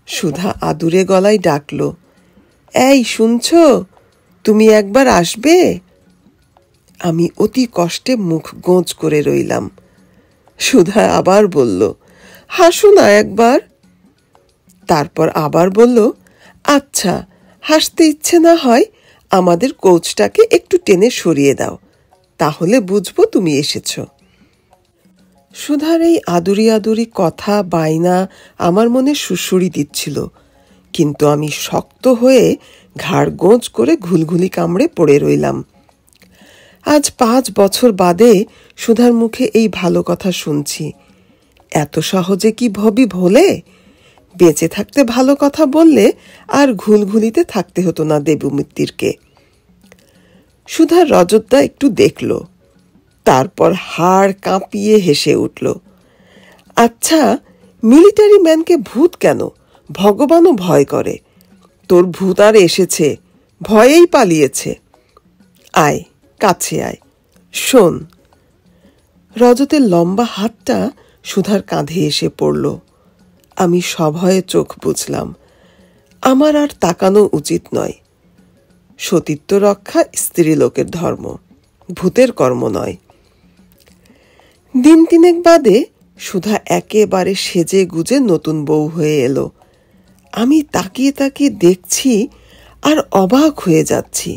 সুধা আদুরে গলায় ডাকল, এই শুনছ, তুমি একবার আসবে? আমি অতি কষ্টে মুখ গোঁজ করে রইলাম। সুধা আবার বলল, হাসো না একবার। তারপর আবার বলল, আচ্ছা, হাসতে ইচ্ছে না হয় আমাদের কোচটাকে একটু টেনে সরিয়ে দাও, তাহলে বুঝবো তুমি এসেছ। সুধার এই আদুরি আদুরি কথা বায়না আমার মনে সুড়সুড়ি দিচ্ছিল, কিন্তু আমি শক্ত হয়ে ঘাড় গোঁজ করে ঘুলঘুলি কামড়ে পড়ে রইলাম। আজ 5 বছর বাদে সুধার মুখে এই ভালো কথা শুনছি। এত সহজে কি ভবি ভোলে? বেঁচে থাকতে ভালো কথা বললে আর ঘুলঘুলিতে থাকতে হতো না দেবমিত্তিরকে। সুধার রজতদা একটু দেখল, তারপর হাড় কাঁপিয়ে হেসে উঠল। আচ্ছা, মিলিটারি ম্যানকে ভূত কেন? ভগবানও ভয় করে। তোর ভূত আর এসেছে, ভয়েই পালিয়েছে। আয়, কাছে আয়, শোন। রজতের লম্বা হাতটা সুধার কাঁধে এসে পড়ল। আমি সভয়ে চোখ বুঝলাম। আমার আর তাকানো উচিত নয়। সতীত্ব রক্ষা স্ত্রী লোকের ধর্ম, ভূতের কর্ম নয়। দিন 3 বাদে সুধা একেবারে সেজে গুজে নতুন বউ হয়ে এলো। আমি তাকিয়ে তাকিয়ে দেখছি আর অবাক হয়ে যাচ্ছি।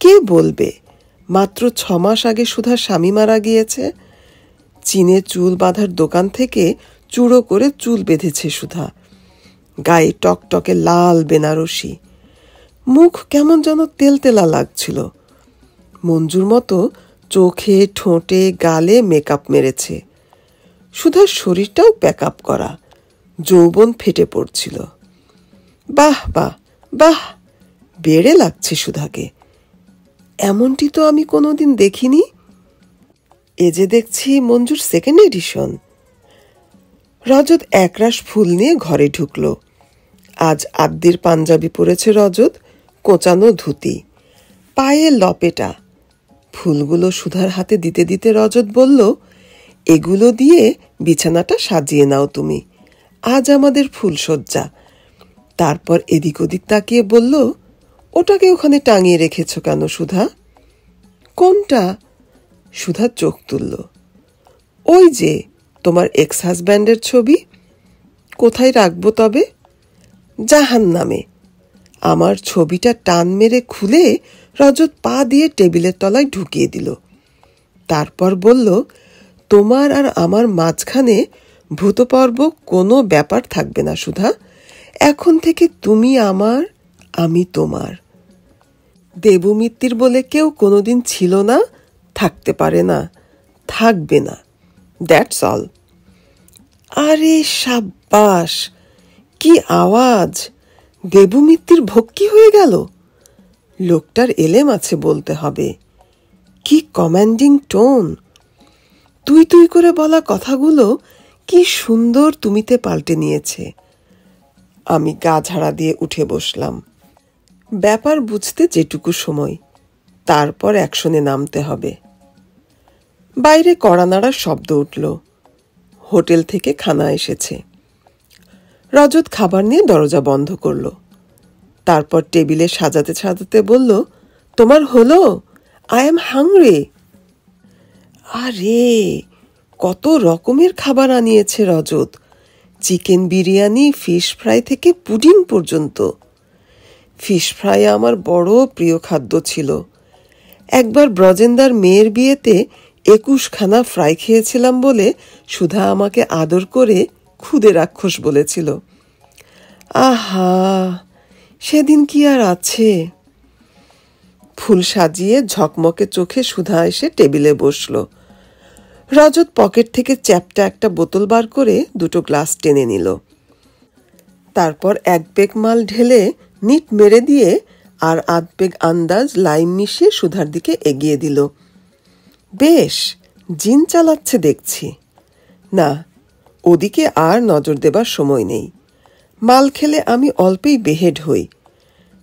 কে বলবে মাত্র 6 মাস আগে সুধার স্বামী মারা গিয়েছে। চীনে চুল বাঁধার দোকান থেকে চূড়ো করে চুল বেঁধেছে সুধা। গায়ে টকটকে লাল বেনারসি। মুখ কেমন যেন তেলতেলা লাগছিল। মঞ্জুর মতো চোখে, ঠোঁটে, গালে মেকআপ মেরেছে। সুধার শরীরটাও প্যাকআপ করা, যৌবন ফেটে পড়ছিল। বাহ বাহ বাহ, বেড়ে লাগছে সুধাকে। এমনটি তো আমি কোনোদিন দেখিনি। এ যে দেখছি মঞ্জুর 2nd এডিশন। রজত একরাশ ফুল নিয়ে ঘরে ঢুকল। আজ আদ্যির পাঞ্জাবি পরেছে রজত, কোঁচানো ধুতি, পায়ে লপেটা। ফুলগুলো সুধার হাতে দিতে দিতে রজত বলল, এগুলো দিয়ে বিছানাটা সাজিয়ে নাও তুমি, আজ আমাদের ফুলসজ্জা। তারপর এদিক ওদিক তাকিয়ে বলল, ওটাকে ওখানে টাঙিয়ে রেখেছ কেন সুধা? কোনটা? সুধা চোখ তুলল। ওই যে তোমার এক্স হাজব্যান্ডের ছবি। কোথায় রাখবো তবে? জাহান্নামে। আমার ছবিটা টান মেরে খুলে রজত পা দিয়ে টেবিলের তলায় ঢুকিয়ে দিল। তারপর বলল, তোমার আর আমার মাঝখানে ভূতপর্ব কোনো ব্যাপার থাকবে না সুধা। এখন থেকে তুমি আমার, আমি তোমার। দেবমিত্তির বলে কেউ কোনোদিন ছিল না, থাকতে পারে না, থাকবে না। That's all. আরে সাব্বাস, কি আওয়াজ! দেবমিত্তির ভক্তি হয়ে গেল। লোকটার এলেম আছে বলতে হবে। কি কমান্ডিং টোন! তুই তুই করে বলা কথাগুলো কি সুন্দর তুমিতে পাল্টে নিয়েছে। আমি গা ঝাড়া দিয়ে উঠে বসলাম। ব্যাপার বুঝতে যেটুকু সময়, তারপর অ্যাকশনে নামতে হবে। বাইরে কড়া নাড়ার শব্দ উঠল। হোটেল থেকে খানা এসেছে। রজত খাবার নিয়ে দরজা বন্ধ করল। তারপর টেবিলে সাজাতে সাজাতে বলল, তোমার হলো? I am hungry. আরে কত রকমের খাবার আনিয়েছে রজত। চিকেন বিরিয়ানি, ফিশ ফ্রাই থেকে পুডিং পর্যন্ত। ফিশ ফ্রাই আমার বড় প্রিয় খাদ্য ছিল। একবার ব্রজেন্দার মেয়ের বিয়েতে 21খানা ফ্রাই খেয়েছিলাম বলে সুধা আমাকে আদর করে খুদে রাক্ষস বলেছিল। আহা, সেদিন কি আর আছে। ফুল সাজিয়ে ঝকমকে চোখে সুধা এসে টেবিলে বসল। রজত পকেট থেকে চ্যাপ্টা একটা বোতল বার করে 2 গ্লাস টেনে নিল। তারপর 1 পেগ মাল ঢেলে নিট মেরে দিয়ে আর 8 পেগ আন্দাজ লাইম মিশিয়ে সুধার দিকে এগিয়ে দিল। বেশ জিন চালাচ্ছে দেখছি। না, ওদিকে আর নজর দেবার সময় নেই। মাল খেলে আমি অল্পেই বেহেড হই।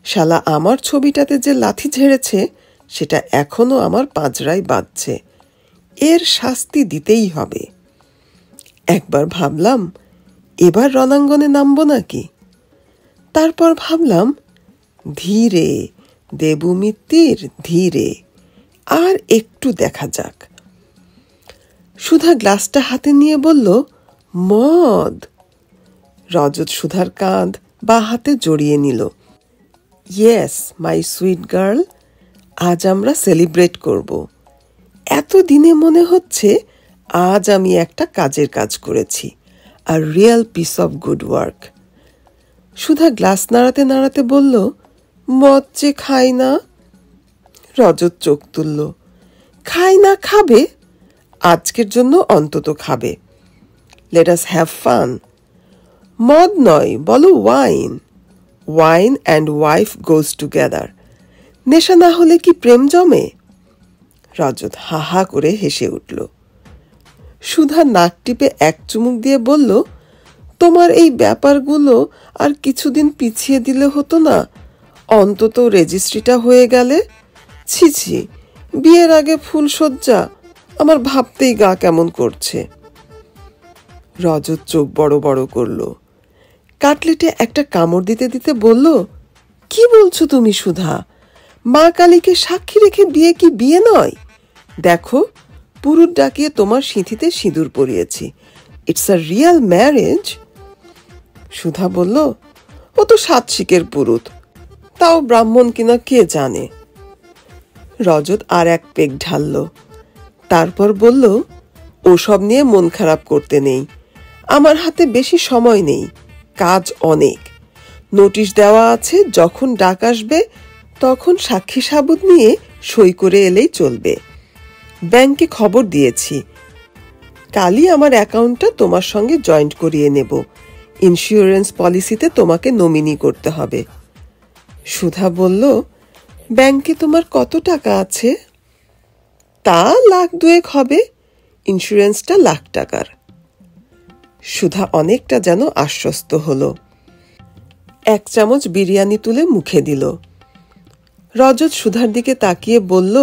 শালা আমার ছবিটাতে যে লাথি ঝেড়েছে সেটা এখনো আমার পাঁজরায় বাজছে। এর শাস্তি দিতেই হবে। একবার ভাবলাম এবার রণাঙ্গনে নামবো নাকি। তারপর ভাবলাম ধীরে দেবু মিত্তির, ধীরে, আর একটু দেখা যাক। সুধা গ্লাসটা হাতে নিয়ে বলল, মদ। রজত সুধার কাঁধ বা হাতে জড়িয়ে নিল। ইয়েস মাই সুইট গার্ল, আজ আমরা সেলিব্রেট করব। এতদিনে মনে হচ্ছে আজ আমি একটা কাজের কাজ করেছি, আর real piece of good work. Sudha glass নাড়াতে নাড়াতে বলল, মদ যে খাই না। রজত চোখ তুলল। খাই না খাবে? আজকের জন্য অন্তত খাবে। Let us have fun. মদ নয়, বলো wine. Wine and wife goes together. নেশা না হলে কি প্রেম জমে? রজত হা হা করে হেসে উঠল। সুধা নাক টিপে এক চুমুক দিয়ে বলল, তোমার এই ব্যাপারগুলো আর কিছুদিন পিছিয়ে দিলে হতো না? অন্তত রেজিস্ট্রিটা হয়ে গেলে। ছি ছি, বিয়ের আগে ফুলসজ্জা, আমার ভাবতেই গা কেমন করছে। রজত চোখ বড় বড় করল। কাটলেটে একটা কামড় দিতে দিতে বলল, কি বলছো তুমি সুধা? মা কালীকে সাক্ষী রেখে বিয়ে কি বিয়ে নয়? দেখো, পুরুত ডাকিয়ে তোমার সিঁথিতে সিঁদুর পরিয়েছি। It's a real marriage. Sudha বলল, ও তো 7 শিকের পুরুত, তাও ব্রাহ্মণ কিনা কে জানে। রজত আর 1 পেগ ঢালল। তারপর বলল, ওসব নিয়ে মন খারাপ করতে নেই। আমার হাতে বেশি সময় নেই, কাজ অনেক। নোটিশ দেওয়া আছে, যখন ডাক আসবে তখন সাক্ষী সাবুত নিয়ে সই করে এলেই চলবে। ব্যাংকে খবর দিয়েছি, কালই আমার অ্যাকাউন্টটা তোমার সঙ্গে জয়েন্ট করিয়ে নেব। ইন্স্যুরেন্স পলিসিতে তোমাকে নমিনি করতে হবে। সুধা বলল, ব্যাংকে তোমার কত টাকা আছে? তা 1,2 হবে, ইন্স্যুরেন্সটা 1,00,000 টাকার। সুধা অনেকটা যেন আশ্বস্ত হলো। 1 চামচ বিরিয়ানি তুলে মুখে দিল। রজত সুধার দিকে তাকিয়ে বলল,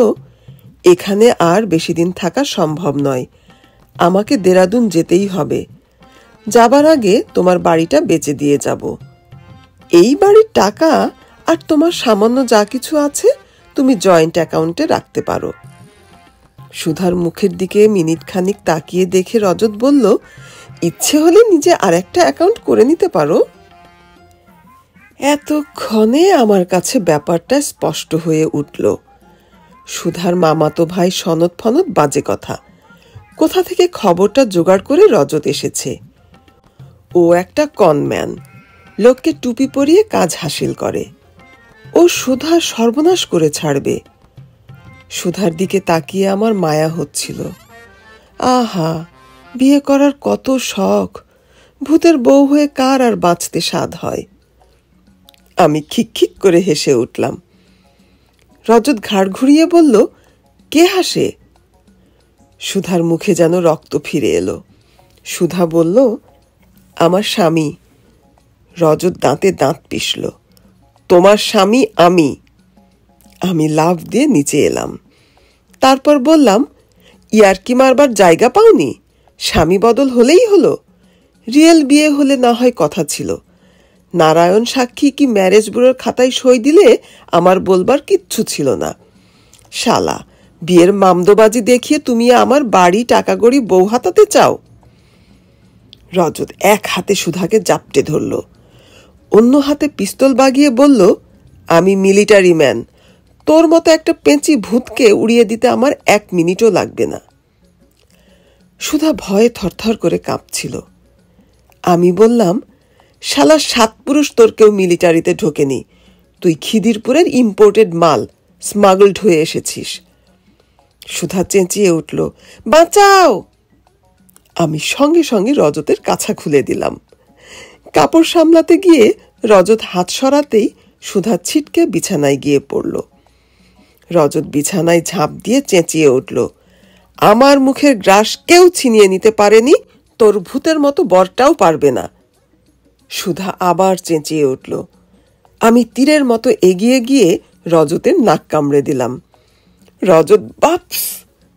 এখানে আর বেশি দিন থাকা সম্ভব নয়। আমাকে দেরাদুন যেতেই হবে। যাবার আগে তোমার বাড়িটা বেচে দিয়ে যাব। এই বাড়ির টাকা আর তোমার সামান্য যা কিছু আছে তুমি জয়েন্ট অ্যাকাউন্টে রাখতে পারো। সুধার মুখের দিকে মিনিট খানিক তাকিয়ে দেখে রজত বলল, ইচ্ছে হলে নিজে আরেকটা অ্যাকাউন্ট করে নিতে পারো। এতক্ষণে আমার কাছে ব্যাপারটা স্পষ্ট হয়ে উঠল। সুধার মামাতো ভাই সনদ ফনদ বাজে কথা। কোথা থেকে খবরটা জোগাড় করে রজত এসেছে। ও একটা কনম্যান, লোককে টুপি পরিয়ে কাজ হাসিল করে। ও সুধার সর্বনাশ করে ছাড়বে। সুধার দিকে তাকিয়ে আমার মায়া হচ্ছিল। আহা, বিয়ে করার কত শখ! ভূতের বউ হয়ে কার আর বাঁচতে স্বাদ হয়। আমি খিকখিক করে হেসে উঠলাম। রজত ঘাড় ঘুরিয়ে বলল, কে হাসে? সুধার মুখে যেন রক্ত ফিরে এলো। সুধা বলল, আমার স্বামী। রজত দাঁতে দাঁত পিষল। তোমার স্বামী আমি। আমি লাফ দিয়ে নিচে এলাম। তারপর বললাম, ইয়ার্কি মারবার জায়গা পাওনি? স্বামী বদল হলেই হলো। রিয়েল বিয়ে হলে না হয় কথা ছিল। নারায়ণ সাক্ষী কি ম্যারেজ ব্যুরোর খাতায় সই দিলে আমার বলবার কিচ্ছু ছিল না। শালা, বিয়ের মামদোবাজি দেখিয়ে তুমি আমার বাড়ি টাকা গড়ি বউ হাতাতে চাও? রজত 1 হাতে সুধাকে জাপটে ধরল, অন্য হাতে পিস্তল বাগিয়ে বলল, আমি মিলিটারি ম্যান। তোর মতো একটা পেঁচি ভূতকে উড়িয়ে দিতে আমার 1 মিনিটও লাগবে না। সুধা ভয়ে থরথর করে কাঁপছিল। আমি বললাম, শালা 7 পুরুষ তোর কেউ মিলিটারিতে ঢোকেনি। তুই খিদিরপুরের ইম্পোর্টেড মাল, স্মাগলড হয়ে এসেছিস। সুধা চেঁচিয়ে উঠল, বাঁচাও! আমি সঙ্গে সঙ্গে রজতের কাছা খুলে দিলাম। কাপড় সামলাতে গিয়ে রজত হাত সরাতেই সুধা ছিটকে বিছানায় গিয়ে পড়ল। রজত বিছানায় ঝাঁপ দিয়ে চেঁচিয়ে উঠল, আমার মুখের গ্রাস কেউ ছিনিয়ে নিতে পারেনি, তোর ভূতের মতো বরটাও পারবে না। সুধা আবার চেঁচিয়ে উঠল। আমি তীরের মতো এগিয়ে গিয়ে রজতের নাক কামড়ে দিলাম। রজত বাপস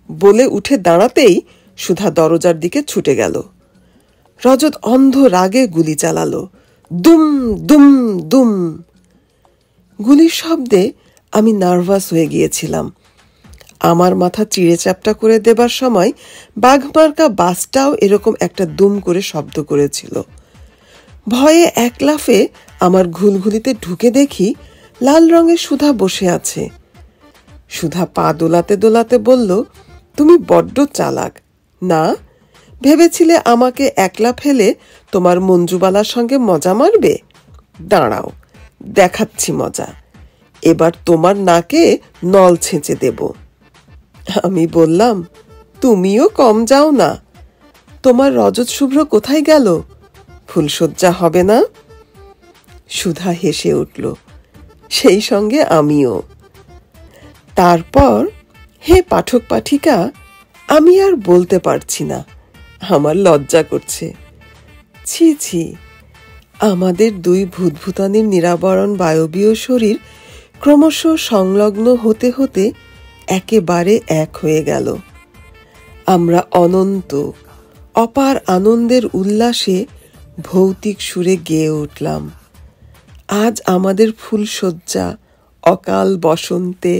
বলে উঠে দাঁড়াতেই সুধা দরজার দিকে ছুটে গেল। রজত অন্ধ রাগে গুলি চালালো, দুম দুম দুম। গুলির শব্দে আমি নার্ভাস হয়ে গিয়েছিলাম। আমার মাথা চিড়ে চ্যাপটা করে দেবার সময় বাঘমার্কা বাসটাও এরকম একটা দুম করে শব্দ করেছিল। ভয়ে এক লাফে আমার ঘুলঘুলিতে ঢুকে দেখি লাল রঙের সুধা বসে আছে। সুধা পা দোলাতে দোলাতে বলল, তুমি বড্ড চালাক না? ভেবেছিলে আমাকে একলা ফেলে তোমার মঞ্জুবালার সঙ্গে মজা মারবে? দাঁড়াও, দেখাচ্ছি মজা। এবার তোমার নাকে নল ছেঁচে দেব। আমি বললাম, তুমিও কম যাও না। তোমার রজত শুভ্র কোথায় গেল? ফুলশয্যা হবে না? সুধা হেসে উঠল, সেই সঙ্গে আমিও। তারপর, হে পাঠক পাঠিকা, আমি আর বলতে পারছি না, আমার লজ্জা করছে। ছি ছি, আমাদের দুই ভূতভূতানির নিরাবরণ বায়বীয় শরীর ক্রমশ সংলগ্ন হতে হতে একেবারে এক হয়ে গেল। আমরা অনন্ত অপার আনন্দের উল্লাসে ভৌতিক সুরে গেয়ে উঠলাম। আজ আমাদের ফুলশয্যা অকাল বসন্তে